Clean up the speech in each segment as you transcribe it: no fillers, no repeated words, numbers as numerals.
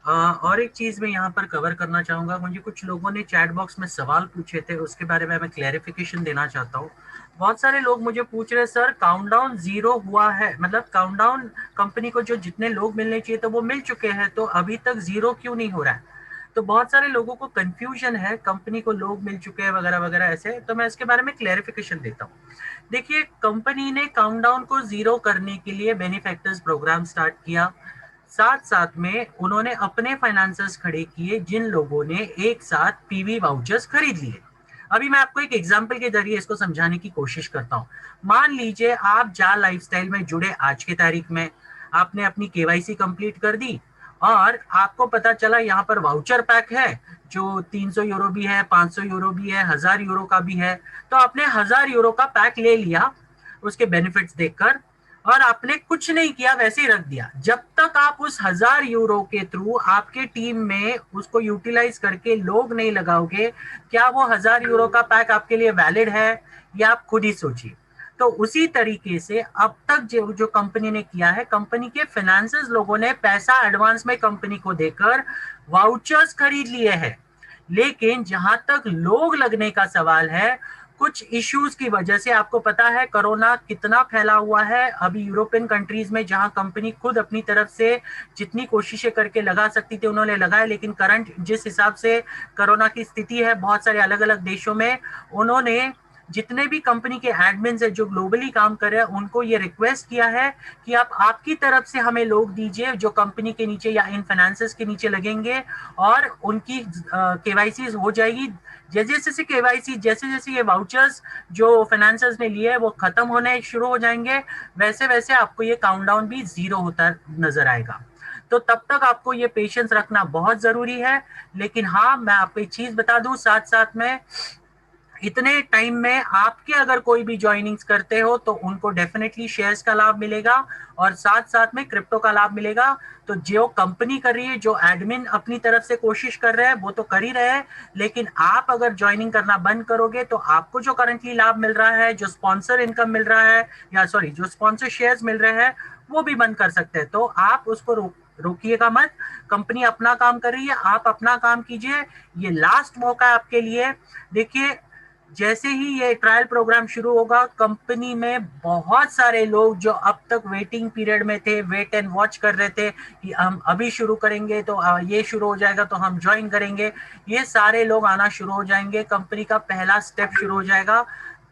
और एक चीज मैं यहाँ पर कवर करना चाहूंगा, मुझे कुछ लोगों ने चैट बॉक्स में सवाल पूछे थे, उसके बारे में मैं क्लैरिफिकेशन देना चाहता हूँ। बहुत सारे लोग मुझे पूछ रहे हैं, सर काउंटडाउन 0 हुआ है, मतलब काउंटडाउन कंपनी को जो जितने लोग मिलने चाहिए तो वो मिल चुके हैं, तो अभी तक 0 क्यों नहीं हो रहा है। तो बहुत सारे लोगों को कंफ्यूजन है, कंपनी को लोग मिल चुके हैं वगैरह वगैरह ऐसे, तो मैं इसके बारे में क्लैरिफिकेशन देता हूँ। देखिए, कंपनी ने काउंटडाउन को 0 करने के लिए बेनिफैक्टर्स प्रोग्राम स्टार्ट किया। साथ साथ में उन्होंने अपने फाइनेंसर्स खड़े किए जिन लोगों ने एक साथ पीवी वाउचर्स खरीद लिए। अभी मैं आपको एक एग्जांपल के जरिए इसको समझाने की कोशिश करता हूं। मान लीजिए आप जा लाइफस्टाइल में जुड़े आज की तारीख में, आपने अपनी केवाईसी कंप्लीट कर दी और आपको पता चला यहाँ पर वाउचर पैक है जो 300 यूरो भी है, 500 यूरो भी है, 1000 यूरो का भी है। तो आपने 1000 यूरो का पैक ले लिया उसके बेनिफिट्स देखकर, और आपने कुछ नहीं किया, वैसे ही रख दिया। जब तक आप उस 1000 यूरो के थ्रू आपके टीम में उसको यूटिलाइज करके लोग नहीं लगाओगे, क्या वो 1000 यूरो का पैक आपके लिए वैलिड है, या आप खुद ही सोचिए। तो उसी तरीके से अब तक जो जो कंपनी ने किया है, कंपनी के फाइनेंसर्स लोगों ने पैसा एडवांस में कंपनी को देकर वाउचर्स खरीद लिए हैं। लेकिन जहां तक लोग लगने का सवाल है, कुछ इश्यूज की वजह से, आपको पता है कोरोना कितना फैला हुआ है अभी यूरोपियन कंट्रीज में, जहां कंपनी खुद अपनी तरफ से जितनी कोशिशें करके लगा सकती थी उन्होंने लगाया, लेकिन करंट जिस हिसाब से कोरोना की स्थिति है बहुत सारे अलग अलग देशों में, उन्होंने जितने भी कंपनी के एडमिन है जो ग्लोबली काम कर रहे हैं उनको ये रिक्वेस्ट किया है कि आप आपकी तरफ से हमें लोग दीजिए जो कंपनी के नीचे या इन फाइनेंसेस के नीचे लगेंगे, और उनकी केवाईसी हो जाएगी। जैसे जैसे केवाईसी, जैसे जैसे ये वाउचर्स जो फाइनेंसर्स ने लिए वो खत्म होने शुरू हो जाएंगे, वैसे वैसे आपको ये काउंटडाउन भी 0 होता नजर आएगा। तो तब तक आपको ये पेशेंस रखना बहुत जरूरी है। लेकिन हाँ, मैं आपको एक चीज बता दूं साथ साथ में, इतने टाइम में आपके अगर कोई भी ज्वाइनिंग्स करते हो तो उनको डेफिनेटली शेयर्स का लाभ मिलेगा, और साथ साथ में क्रिप्टो का लाभ मिलेगा। तो जो कंपनी कर रही है, जो एडमिन अपनी तरफ से कोशिश कर रहे हैं वो तो कर ही रहे हैं, लेकिन आप अगर ज्वाइनिंग करना बंद करोगे तो आपको जो करंटली लाभ मिल रहा है, जो स्पॉन्सर इनकम मिल रहा है, या सॉरी जो स्पॉन्सर शेयर्स मिल रहे हैं, वो भी बंद कर सकते हैं। तो आप उसको रोकिएगा मत। कंपनी अपना काम कर रही है, आप अपना काम कीजिए। ये लास्ट मौका है आपके लिए। देखिए, जैसे ही ये ट्रायल प्रोग्राम शुरू होगा, कंपनी में बहुत सारे लोग जो अब तक वेटिंग पीरियड में थे, वेट एंड वॉच कर रहे थे कि हम अभी शुरू करेंगे तो ये शुरू हो जाएगा तो हम ज्वाइन करेंगे, ये सारे लोग आना शुरू हो जाएंगे। कंपनी का पहला स्टेप शुरू हो जाएगा।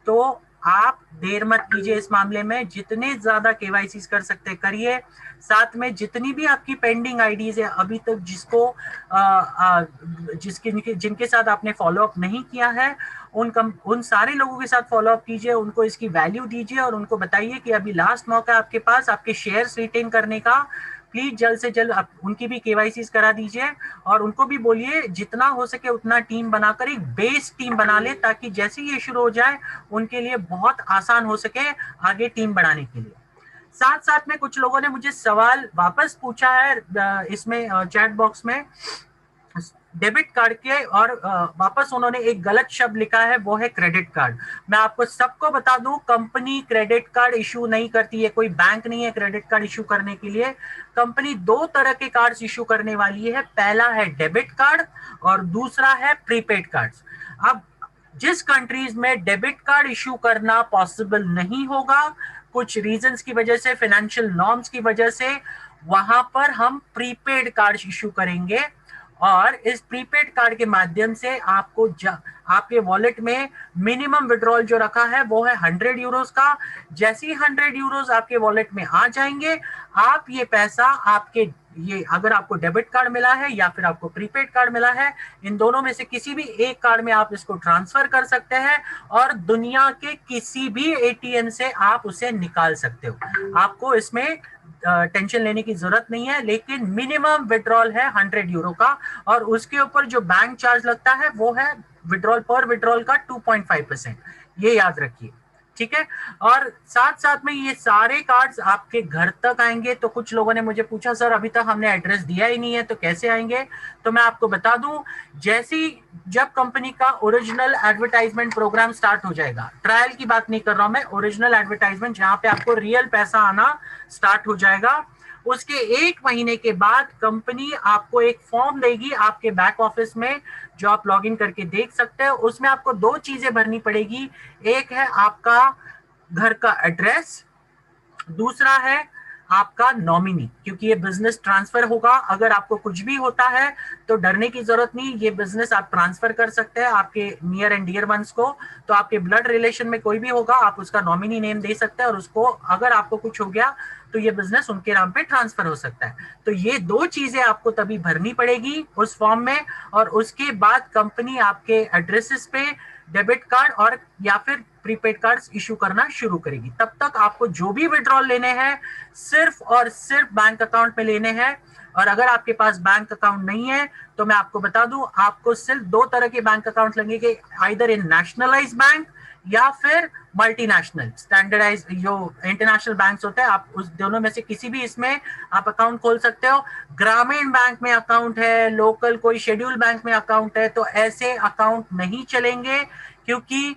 तो आप देर मत कीजिए इस मामले में, जितने ज्यादा केवाईसी कर सकते करिए। साथ में जितनी भी आपकी पेंडिंग आईडीज है अभी तक जिसको जिसके जिनके साथ आपने फॉलो अप नहीं किया है, उन सारे लोगों के साथ फॉलो अप कीजिए, उनको इसकी वैल्यू दीजिए और उनको बताइए कि अभी लास्ट मौका है आपके पास आपके शेयर्स रिटेन करने का। प्लीज जल्द से जल्द आप उनकी भी केवाईसी करा दीजिए, और उनको भी बोलिए जितना हो सके उतना टीम बनाकर एक बेस टीम बना ले, ताकि जैसे ये शुरू हो जाए उनके लिए बहुत आसान हो सके आगे टीम बढ़ाने के लिए। साथ साथ में कुछ लोगों ने मुझे सवाल वापस पूछा है इसमें चैट बॉक्स में डेबिट कार्ड के, और वापस उन्होंने एक गलत शब्द लिखा है, वो है क्रेडिट कार्ड। मैं आपको सबको बता दूं, कंपनी क्रेडिट कार्ड इशू नहीं करती है, कोई बैंक नहीं है क्रेडिट कार्ड इशू करने के लिए। कंपनी दो तरह के कार्ड्स इशू करने वाली है, पहला है डेबिट कार्ड और दूसरा है प्रीपेड कार्ड्स। अब जिस कंट्रीज में डेबिट कार्ड इशू करना पॉसिबल नहीं होगा कुछ रीजंस की वजह से, फाइनेंशियल नॉर्म्स की वजह से, वहां पर हम प्रीपेड कार्ड इशू करेंगे। और इस प्रीपेड कार्ड के माध्यम से आपको आपके वॉलेट में मिनिमम विड्रॉल जो रखा है वो है 100 यूरोस का। जैसे ही 100 यूरोस आपके वॉलेट में आ जाएंगे, आप ये पैसा आपके, ये अगर आपको डेबिट कार्ड मिला है या फिर आपको प्रीपेड कार्ड मिला है, इन दोनों में से किसी भी एक कार्ड में आप इसको ट्रांसफर कर सकते हैं और दुनिया के किसी भी एटीएम से आप उसे निकाल सकते हो। आपको इसमें टेंशन लेने की जरूरत नहीं है, लेकिन मिनिमम विड्रॉल है 100 यूरो का, और उसके ऊपर जो बैंक चार्ज लगता है वो है विड्रॉल पर विड्रॉल का 2.5%। ये याद रखिए, ठीक है। और साथ साथ में ये सारे कार्ड्स आपके घर तक आएंगे। तो कुछ लोगों ने मुझे पूछा, सर अभी तक हमने एड्रेस दिया ही नहीं है तो कैसे आएंगे। तो मैं आपको बता दूं, जैसे ही जब कंपनी का ओरिजिनल एडवर्टाइजमेंट प्रोग्राम स्टार्ट हो जाएगा, ट्रायल की बात नहीं कर रहा हूं मैं, ओरिजिनल एडवर्टाइजमेंट जहां पे आपको रियल पैसा आना स्टार्ट हो जाएगा, उसके 1 महीने के बाद कंपनी आपको एक फॉर्म देगी आपके बैक ऑफिस में, जो आप लॉगिन करके देख सकते हो। उसमें आपको 2 चीजें भरनी पड़ेगी। एक है आपका घर का एड्रेस, दूसरा है आपका नॉमिनी, क्योंकि ये बिजनेस ट्रांसफर होगा। अगर आपको कुछ भी होता है तो डरने की जरूरत नहीं, ये बिजनेस आप ट्रांसफर कर सकते हैं आपके नियर एंड डियर वंस को। तो आपके ब्लड रिलेशन में कोई भी होगा, आप उसका नॉमिनी नेम दे सकते हैं, और उसको अगर आपको कुछ हो गया तो ये बिजनेस उनके नाम पे ट्रांसफर हो सकता है। तो ये 2 चीजें आपको तभी भरनी पड़ेगी उस फॉर्म में, और उसके बाद कंपनी आपके एड्रेसेस पे डेबिट कार्ड और या फिर प्रीपेड कार्ड्स इशू करना शुरू करेगी। तब तक आपको जो भी विड्रॉल लेने हैं सिर्फ और सिर्फ बैंक अकाउंट में लेने हैं। और अगर आपके पास बैंक अकाउंट नहीं है तो मैं आपको बता दूं, आपको सिर्फ 2 तरह के बैंक अकाउंट लगेंगे, आइदर इन नेशनलाइज बैंक या फिर मल्टीनेशनल स्टैंडर्डाइज जो इंटरनेशनल बैंक्स होते हैं। आप उस दोनों में से किसी भी इसमें आप अकाउंट खोल सकते हो। ग्रामीण बैंक में अकाउंट है, लोकल कोई शेड्यूल बैंक में अकाउंट है, तो ऐसे अकाउंट नहीं चलेंगे, क्योंकि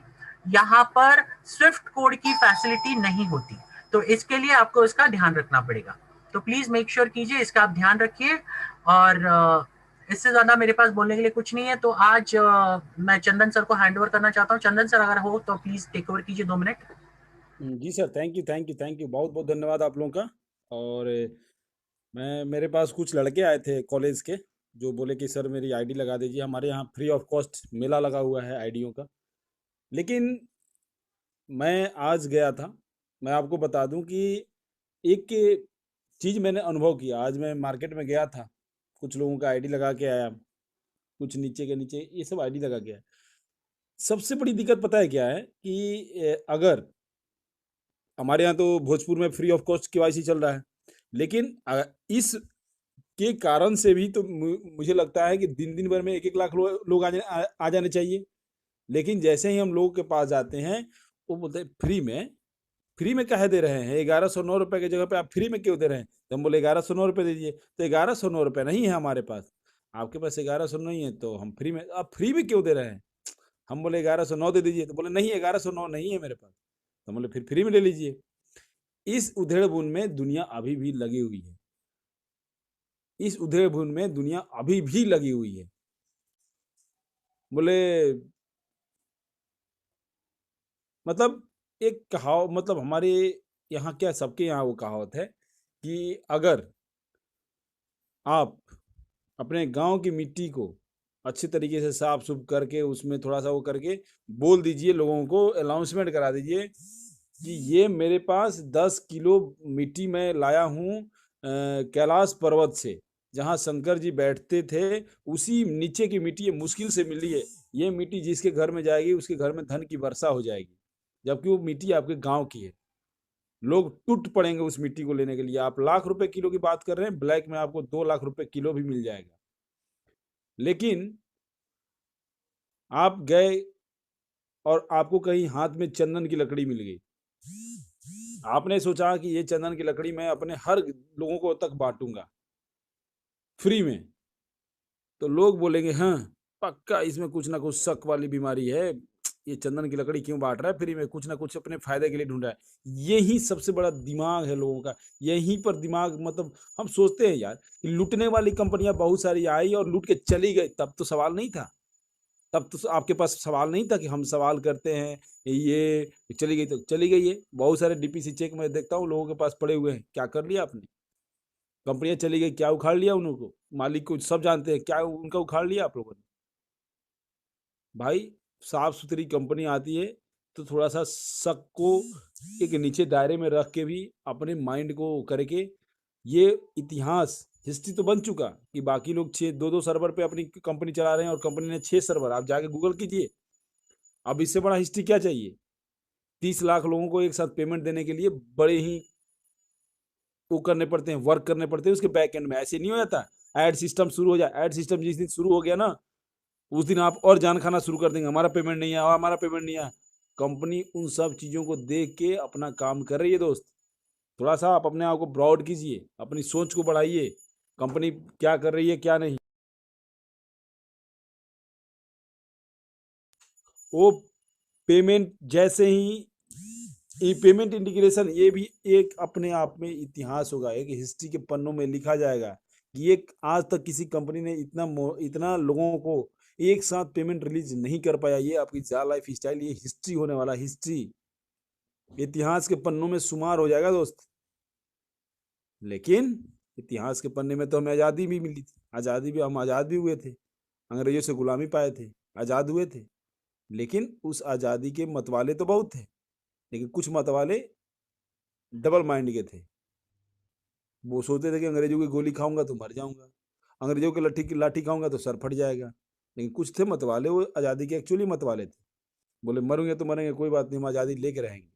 यहाँ पर स्विफ्ट कोड की फैसिलिटी नहीं होती। तो इसके लिए आपको इसका ध्यान रखना पड़ेगा। तो प्लीज मेक श्योर कीजिए, इसका आप ध्यान रखिए। और इससे ज्यादा मेरे पास बोलने के लिए कुछ नहीं है। तो आज मैं चंदन सर को हैंड ओवर करना चाहता हूँ। चंदन सर अगर हो तो प्लीज टेक ओवर कीजिए 2 मिनट। जी sir, thank you thank you thank you, बहुत बहुत धन्यवाद आप लोगों का। और मैं मेरे पास कुछ लड़के आए थे कॉलेज के, जो बोले कि सर मेरी आईडी लगा दीजिए, हमारे यहाँ फ्री ऑफ कॉस्ट मेला लगा हुआ है आईडियों का। लेकिन मैं आज गया था, मैं आपको बता दूं कि एक चीज़ मैंने अनुभव किया। आज मैं मार्केट में गया था, कुछ लोगों का आईडी लगा के आया, कुछ नीचे के नीचे ये सब आईडी लगा के आया। सबसे बड़ी दिक्कत पता है क्या है कि अगर हमारे यहाँ तो भोजपुर में फ्री ऑफ कॉस्ट केवाईसी चल रहा है, लेकिन इस के कारण से भी तो मुझे लगता है कि दिन दिन भर में 1-1 लाख लोग आ जाने चाहिए। लेकिन जैसे ही हम लोगों के पास जाते हैं, वो बोलते हैं फ्री में कहे दे रहे हैं, 1109 रुपए की जगह पे आप फ्री में क्यों दे रहे हैं? तो हम बोले 1109 रुपए दीजिए, तो 1109 रुपए नहीं है हमारे पास। आपके पास 1100 नहीं है तो हम फ्री में, आप फ्री में क्यों दे रहे हैं? हम बोले 1109 दे दीजिए, तो बोले नहीं 1109 नहीं है मेरे पास। तो हम बोले फिर फ्री में ले लीजिए। इस उधेड़ बुन में दुनिया अभी भी लगी हुई है, इस उधेड़ बुन में दुनिया अभी भी लगी हुई है। बोले मतलब एक कहावत, मतलब हमारे यहाँ क्या, सबके यहाँ वो कहावत है कि अगर आप अपने गांव की मिट्टी को अच्छे तरीके से साफ सुफ करके उसमें थोड़ा सा वो करके बोल दीजिए, लोगों को अनाउंसमेंट करा दीजिए कि ये मेरे पास 10 किलो मिट्टी मैं लाया हूँ कैलाश पर्वत से, जहाँ शंकर जी बैठते थे, उसी नीचे की मिट्टी ये मुश्किल से मिली है। ये मिट्टी जिसके घर में जाएगी उसके घर में धन की वर्षा हो जाएगी, जबकि वो मिट्टी आपके गांव की है। लोग टूट पड़ेंगे उस मिट्टी को लेने के लिए। आप लाख रुपए किलो की बात कर रहे हैं, ब्लैक में आपको 2 लाख रुपए किलो भी मिल जाएगा। लेकिन आप गए और आपको कहीं हाथ में चंदन की लकड़ी मिल गई, आपने सोचा कि ये चंदन की लकड़ी मैं अपने हर लोगों को तक बांटूंगा फ्री में, तो लोग बोलेंगे हाँ पक्का इसमें कुछ ना कुछ शक वाली बीमारी है, ये चंदन की लकड़ी क्यों बांट रहा है फ्री में, कुछ ना कुछ अपने फायदे के लिए ढूंढ रहा है। यही सबसे बड़ा दिमाग है लोगों का, यहीं पर दिमाग, मतलब हम सोचते हैं यार कि लूटने वाली कंपनियां बहुत सारी आई और लूट के चली गई, तब तो सवाल नहीं था। तब तो आपके पास सवाल नहीं था कि हम सवाल करते हैं ये चली गई तो चली गई है। बहुत सारे डीपीसी चेक मैं देखता हूँ लोगों के पास पड़े हुए हैं, क्या कर लिया आपने? कंपनियां चली गई, क्या उखाड़ लिया उनको? मालिक को सब जानते हैं, क्या उनका उखाड़ लिया आप लोगों ने? भाई साफ सुथरी कंपनी आती है तो थोड़ा सा शक को एक नीचे दायरे में रख के भी अपने माइंड को करके, ये इतिहास हिस्ट्री तो बन चुका कि बाकी लोग 6 2 2 सर्वर पे अपनी कंपनी चला रहे हैं और कंपनी ने 6 सर्वर, आप जाके गूगल कीजिए। अब इससे बड़ा हिस्ट्री क्या चाहिए? 30 लाख लोगों को एक साथ पेमेंट देने के लिए बड़े ही वो करने पड़ते हैं, वर्क करने पड़ते हैं उसके बैक एंड में। ऐसे नहीं हो जाता ऐड सिस्टम शुरू हो जाए, ऐड सिस्टम जिस दिन शुरू हो गया ना, उस दिन आप और जान खाना शुरू कर देंगे, हमारा पेमेंट नहीं आया, हमारा पेमेंट नहीं आया। कंपनी उन सब चीज़ों को देख के अपना काम कर रही है दोस्त। थोड़ा सा आप अपने आप को ब्रॉड कीजिए, अपनी सोच को बढ़ाइए, कंपनी क्या कर रही है क्या नहीं। वो पेमेंट जैसे ही ये पेमेंट इंटीग्रेशन ये भी एक अपने आप में इतिहास होगा, एक हिस्ट्री के पन्नों में लिखा जाएगा कि ये आज तक किसी कंपनी ने इतना लोगों को एक साथ पेमेंट रिलीज नहीं कर पाया। ये आपकी जा लाइफ स्टाइल, ये हिस्ट्री होने वाला, हिस्ट्री इतिहास के पन्नों में शुमार हो जाएगा दोस्त। लेकिन इतिहास के पन्ने में तो हमें आज़ादी भी मिली थी, आज़ादी भी, हम आज़ाद भी हुए थे, अंग्रेजों से गुलामी पाए थे, आज़ाद हुए थे। लेकिन उस आज़ादी के मतवाले तो बहुत थे, लेकिन कुछ मतवाले डबल माइंड के थे। वो सोचते थे कि अंग्रेजों की गोली खाऊंगा तो मर जाऊंगा, अंग्रेजों की लाठी खाऊंगा तो सर फट जाएगा। लेकिन कुछ थे मतवाले, वो आज़ादी के एक्चुअली मतवाले थे, बोले मरेंगे तो मरेंगे, कोई बात नहीं, हम आज़ादी लेके रहेंगे।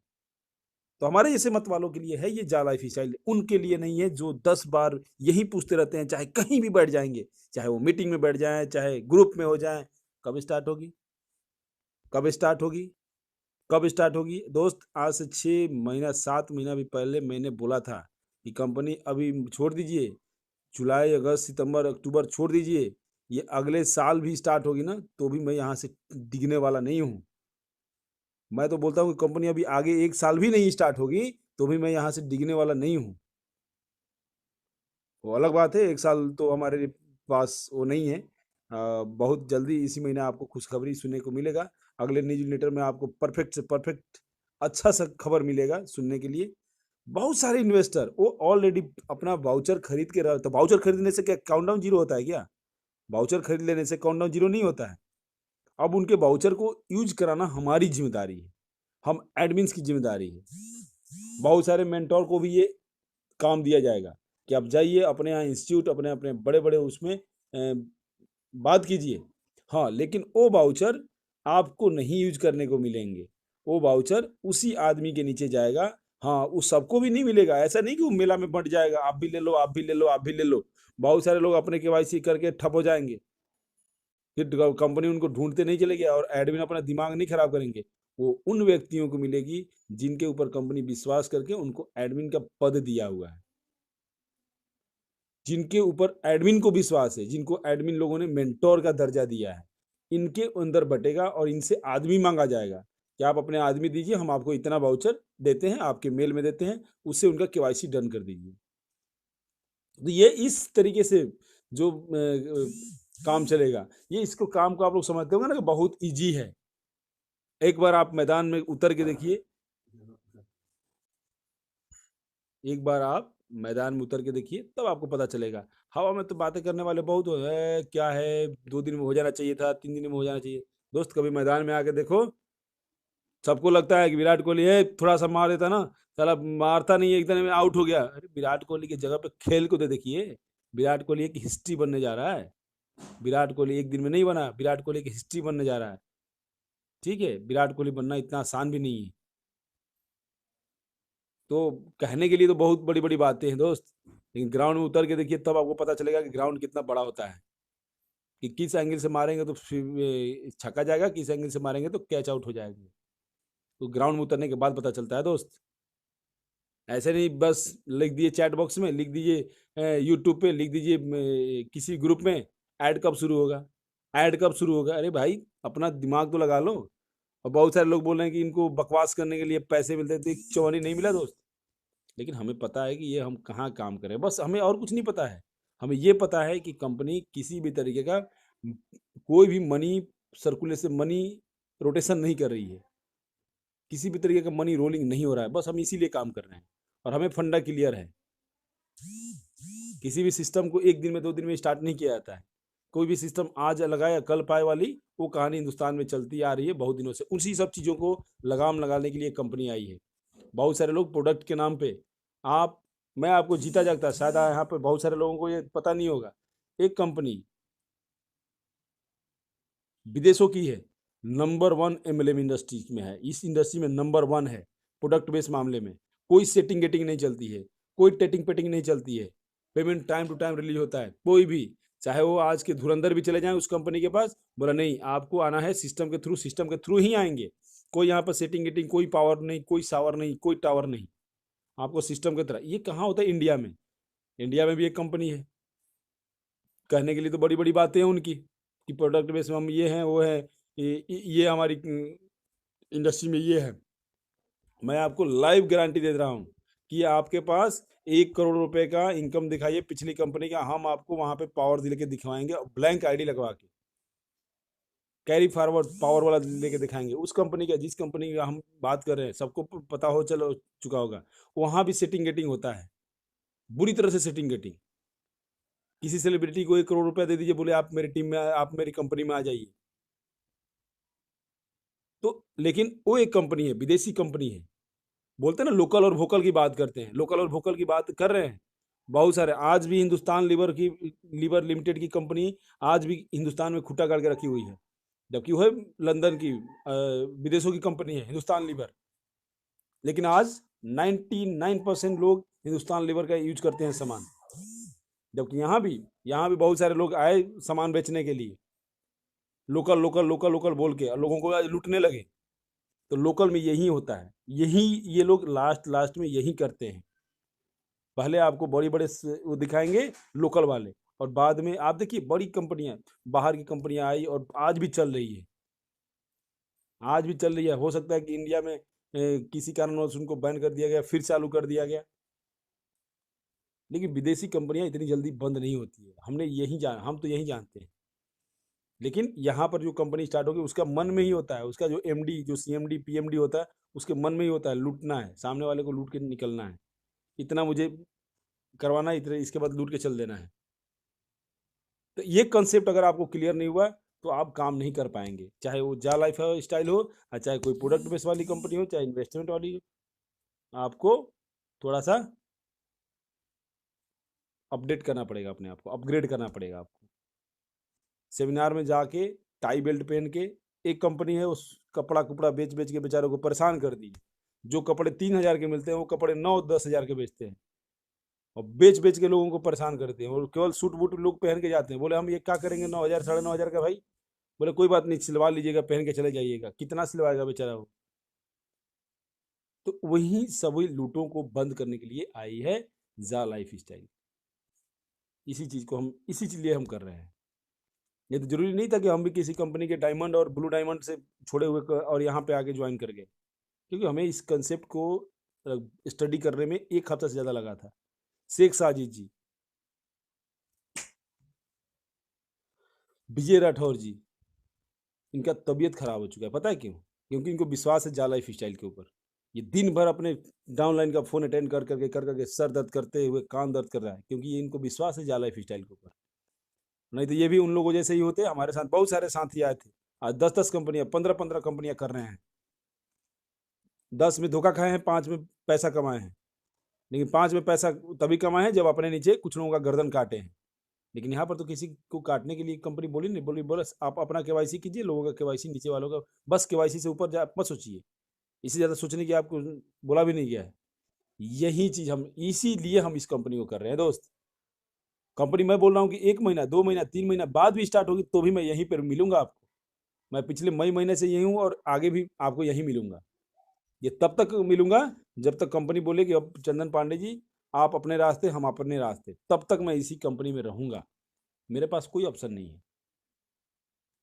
तो हमारे जैसे मत वालों के लिए है ये जा लाइफ स्टाइल, उनके लिए नहीं है जो 10 बार यही पूछते रहते हैं, चाहे कहीं भी बैठ जाएंगे, चाहे वो मीटिंग में बैठ जाएं, चाहे ग्रुप में हो जाएं, कब स्टार्ट होगी, कब स्टार्ट होगी, कब स्टार्ट होगी दोस्त। आज से 6 महीना 7 महीना भी पहले मैंने बोला था कि कंपनी अभी छोड़ दीजिए, जुलाई अगस्त सितंबर अक्टूबर छोड़ दीजिए, ये अगले साल भी स्टार्ट होगी ना तो भी मैं यहाँ से डिगने वाला नहीं हूँ। मैं तो बोलता हूँ कि कंपनी अभी आगे 1 साल भी नहीं स्टार्ट होगी तो भी मैं यहाँ से डिगने वाला नहीं हूँ। वो अलग बात है, 1 साल तो हमारे पास वो नहीं है। बहुत जल्दी इसी महीने आपको खुशखबरी सुनने को मिलेगा। अगले न्यूज लेटर में आपको परफेक्ट से परफेक्ट अच्छा सा खबर मिलेगा सुनने के लिए। बहुत सारे इन्वेस्टर वो ऑलरेडी अपना वाउचर खरीद के रह, तो वाउचर खरीदने से क्या काउंटडाउन जीरो होता है क्या? वाउचर खरीद लेने से काउंटडाउन जीरो नहीं होता है। अब उनके वाउचर को यूज कराना हमारी जिम्मेदारी है, हम एडमिन्स की जिम्मेदारी है। बहुत सारे मेंटोर को भी ये काम दिया जाएगा कि आप जाइए अपने यहाँ इंस्टीट्यूट, अपने अपने बड़े बड़े उसमें बात कीजिए। हाँ, लेकिन वो वाउचर आपको नहीं यूज करने को मिलेंगे, वो वाउचर उसी आदमी के नीचे जाएगा। हाँ, उस सबको भी नहीं मिलेगा, ऐसा नहीं कि वो मेला में बंट जाएगा, आप भी ले लो, आप भी ले लो, आप भी ले लो। बहुत सारे लोग अपने केवाईसी करके ठप हो जाएंगे, फिर कंपनी उनको ढूंढते नहीं चलेगी और एडमिन अपना दिमाग नहीं खराब करेंगे। वो उन व्यक्तियों को मिलेगी जिनके ऊपर कंपनी विश्वास करके उनको एडमिन का पद दिया हुआ है, जिनके ऊपर एडमिन को विश्वास है, जिनको एडमिन लोगों ने मेंटोर का दर्जा दिया है, इनके अंदर बटेगा और इनसे आदमी मांगा जाएगा कि आप अपने आदमी दीजिए, हम आपको इतना वाउचर देते हैं, आपके मेल में देते हैं, उससे उनका केवाईसी डन कर दीजिए। तो ये इस तरीके से जो काम चलेगा, ये इसको काम को आप लोग समझते होंगे ना कि बहुत इजी है। एक बार आप मैदान में उतर के देखिए, एक बार आप मैदान में उतर के देखिए तब आपको पता चलेगा। हवा में तो बातें करने वाले बहुत है, क्या है 2 दिन में हो जाना चाहिए था, 3 दिन में हो जाना चाहिए। दोस्त कभी मैदान में आके देखो, सबको लगता है कि विराट कोहली है थोड़ा सा मार देता ना, साला मारता नहीं है, एकदम में आउट हो गया। अरे विराट कोहली की जगह पे खेल को दे देखिए, विराट कोहली एक हिस्ट्री बनने जा रहा है। विराट कोहली एक दिन में नहीं बना, विराट कोहली की हिस्ट्री बनने जा रहा है। ठीक है, विराट कोहली बनना इतना आसान भी नहीं है। तो कहने के लिए तो बहुत बड़ी बड़ी बातें हैं दोस्त, लेकिन ग्राउंड में उतर के देखिए तब आपको पता चलेगा कि ग्राउंड कितना बड़ा होता है, कि किस एंगल से मारेंगे तो छक्का जाएगा, किस एंगल से मारेंगे तो कैच आउट हो जाएगा। तो ग्राउंड में उतरने के बाद पता चलता है दोस्त। ऐसे नहीं बस लिख दिए चैट बॉक्स में, लिख दीजिए यूट्यूब पे, लिख दीजिए किसी ग्रुप में, ऐड कब शुरू होगा, ऐड कब शुरू होगा। अरे भाई अपना दिमाग तो लगा लो। और बहुत सारे लोग बोल रहे हैं कि इनको बकवास करने के लिए पैसे मिलते हैं, तो एक चौनी नहीं मिला दोस्त। लेकिन हमें पता है कि ये हम कहाँ काम करें, बस हमें और कुछ नहीं पता है। हमें ये पता है कि कंपनी किसी भी तरीके का कोई भी मनी सर्कुलेशन, मनी रोटेशन नहीं कर रही है, किसी भी तरीके का मनी रोलिंग नहीं हो रहा है, बस हम इसीलिए काम कर रहे हैं। और हमें फंडा क्लियर है, किसी भी सिस्टम को एक दिन में 2 दिन में स्टार्ट नहीं किया जाता है। कोई भी सिस्टम आज लगाया कल पाए वाली वो कहानी हिंदुस्तान में चलती आ रही है बहुत दिनों से। उसी सब चीज़ों को लगाम लगाने के लिए कंपनी आई है। बहुत सारे लोग प्रोडक्ट के नाम पे, आप मैं आपको जीता जागता, शायद यहाँ पे बहुत सारे लोगों को ये पता नहीं होगा, एक कंपनी विदेशों की है, नंबर 1 एमएलएम इंडस्ट्री में है, इस इंडस्ट्री में नंबर 1 है। प्रोडक्ट बेस्ड मामले में कोई सेटिंग गेटिंग नहीं चलती है, कोई टेटिंग पेटिंग नहीं चलती है, payment time to time release होता है। कोई भी, चाहे वो आज के धुरंधर भी चले जाएं उस कंपनी के पास, बोला नहीं आपको आना है सिस्टम के थ्रू, सिस्टम के थ्रू ही आएंगे। कोई यहाँ पर सेटिंग गेटिंग, कोई पावर नहीं, कोई सावर नहीं, कोई टावर नहीं, आपको सिस्टम की तरह। ये कहाँ होता है? इंडिया में। इंडिया में भी एक कंपनी है, कहने के लिए तो बड़ी बड़ी बातें हैं उनकी कि प्रोडक्ट बेस में हम ये हैं वो है, ये हमारी इंडस्ट्री में ये है। मैं आपको लाइव गारंटी दे रहा हूँ कि आपके पास 1 करोड़ रुपए का इनकम दिखाइए पिछली कंपनी का, हम आपको वहां पे पावर लेके दिखवाएंगे, ब्लैंक आईडी लगवा के कैरी फॉरवर्ड पावर वाला लेके दिखाएंगे। उस कंपनी का, जिस कंपनी का हम बात कर रहे हैं, सबको पता हो चलो चुका होगा, वहां भी सेटिंग गेटिंग होता है, बुरी तरह से सेटिंग गेटिंग। किसी सेलिब्रिटी को 1 करोड़ रुपया दे दीजिए, बोले आप मेरी टीम में, आप मेरी कंपनी में आ जाइए। तो लेकिन वो एक कंपनी है, विदेशी कंपनी है। बोलते हैं ना लोकल और वोकल की बात करते हैं, लोकल और वोकल की बात कर रहे हैं। बहुत सारे आज भी हिंदुस्तान लीवर लिमिटेड की कंपनी आज भी हिंदुस्तान में खुटा गाड़ के रखी हुई है, जबकि वो है लंदन की, विदेशों की कंपनी है हिंदुस्तान लीवर। लेकिन आज 99% लोग हिंदुस्तान लीवर का यूज करते हैं सामान, जबकि यहाँ भी बहुत सारे लोग आए सामान बेचने के लिए, लोकल लोकल लोकल लोकल बोल के, और लोगों को आज लूटने लगे। तो लोकल में यही होता है, यही ये लोग लास्ट लास्ट में यही करते हैं। पहले आपको बड़ी बड़े वो दिखाएंगे लोकल वाले, और बाद में आप देखिए बड़ी कंपनियां, बाहर की कंपनियां आई और आज भी चल रही है, आज भी चल रही है। हो सकता है कि इंडिया में किसी कारणवश उनको बैन कर दिया गया, फिर चालू कर दिया गया, लेकिन विदेशी कंपनियां इतनी जल्दी बंद नहीं होती है। हम तो यही जानते हैं। लेकिन यहाँ पर जो कंपनी स्टार्ट होगी उसका मन में ही होता है, उसका जो एमडी, जो सीएमडी पीएमडी होता है, उसके मन में ही होता है लूटना है, सामने वाले को लूट के निकलना है, इतना मुझे करवाना है, इतने इसके बाद लूट के चल देना है। तो ये कंसेप्ट अगर आपको क्लियर नहीं हुआ तो आप काम नहीं कर पाएंगे, चाहे वो जा लाइफ स्टाइल हो, और चाहे कोई प्रोडक्ट बेस वाली कंपनी हो, चाहे इन्वेस्टमेंट वाली हो। आपको थोड़ा सा अपडेट करना पड़ेगा, अपने आप को अपग्रेड करना पड़ेगा आपको। सेमिनार में जाके टाई बेल्ट पहन के, एक कंपनी है उस कपड़ा कुपड़ा बेच बेच के बेचारों को परेशान कर दी। जो कपड़े 3,000 के मिलते हैं वो कपड़े 9-10 हज़ार के बेचते हैं, और बेच बेच के लोगों को परेशान करते हैं, और केवल सूट बूट लोग पहन के जाते हैं। बोले हम ये क्या करेंगे 9,000 9,500 का भाई? बोले कोई बात नहीं, सिलवा लीजिएगा, पहन के चले जाइएगा। कितना सिलवाएगा बेचारा वो? तो वही सभी लूटों को बंद करने के लिए आई है जा लाइफ स्टाइल। इसी चीज को हम इसी लिए हम कर रहे हैं। ये तो जरूरी नहीं था कि हम भी किसी कंपनी के डायमंड और ब्लू डायमंड से छोड़े हुए और यहाँ पे आके ज्वाइन कर गए, क्योंकि हमें इस कंसेप्ट को स्टडी करने में 1 हफ्ता से ज़्यादा लगा था। शेख साजिद जी, विजय राठौर जी, इनका तबीयत खराब हो चुका है। पता है क्यों? क्योंकि इनको विश्वास है जा लाइफ स्टाइल के ऊपर। ये दिन भर अपने डाउनलाइन का फोन अटेंड कर करके सर दर्द करते हुए कान दर्द कर रहा है, क्योंकि ये इनको विश्वास है जा लाइफ स्टाइल के ऊपर। नहीं तो ये भी उन लोगों जैसे ही होते। हमारे साथ बहुत सारे साथी आए थे, आज 10-10 कंपनियां, 15-15 कंपनियां कर रहे हैं। 10 में धोखा खाए हैं, 5 में पैसा कमाए हैं। लेकिन 5 में पैसा तभी कमाए हैं जब अपने नीचे कुछ लोगों का गर्दन काटे हैं। लेकिन यहाँ पर तो किसी को काटने के लिए कंपनी बोली नहीं, बोली बस आप अपना केवाईसी कीजिए, लोगों का केवाईसी, नीचे वालों का बस केवाईसी से ऊपर मत सोचिए। इससे ज़्यादा सोचने की आपको बोला भी नहीं गया है। यही चीज़ हम, इसीलिए हम इस कंपनी को कर रहे हैं दोस्त। कंपनी मैं बोल रहा हूँ कि 1 महीना 2 महीना 3 महीना बाद भी स्टार्ट होगी तो भी मैं यहीं पर मिलूंगा आपको। मैं पिछले मई महीने से यही हूँ और आगे भी आपको यहीं मिलूंगा। ये तब तक मिलूंगा जब तक कंपनी बोले कि अब चंदन पांडे जी आप अपने रास्ते, हम अपने रास्ते, तब तक मैं इसी कंपनी में रहूंगा। मेरे पास कोई ऑप्शन नहीं है।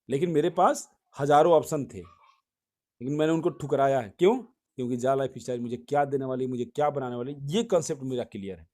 लेकिन मेरे पास हजारों ऑप्शन थे, लेकिन मैंने उनको ठुकराया है। क्यों? क्योंकि जा लाइफ स्टाइल मुझे क्या देने वाली, मुझे क्या बनाने वाली, ये कंसेप्ट मेरा क्लियर है।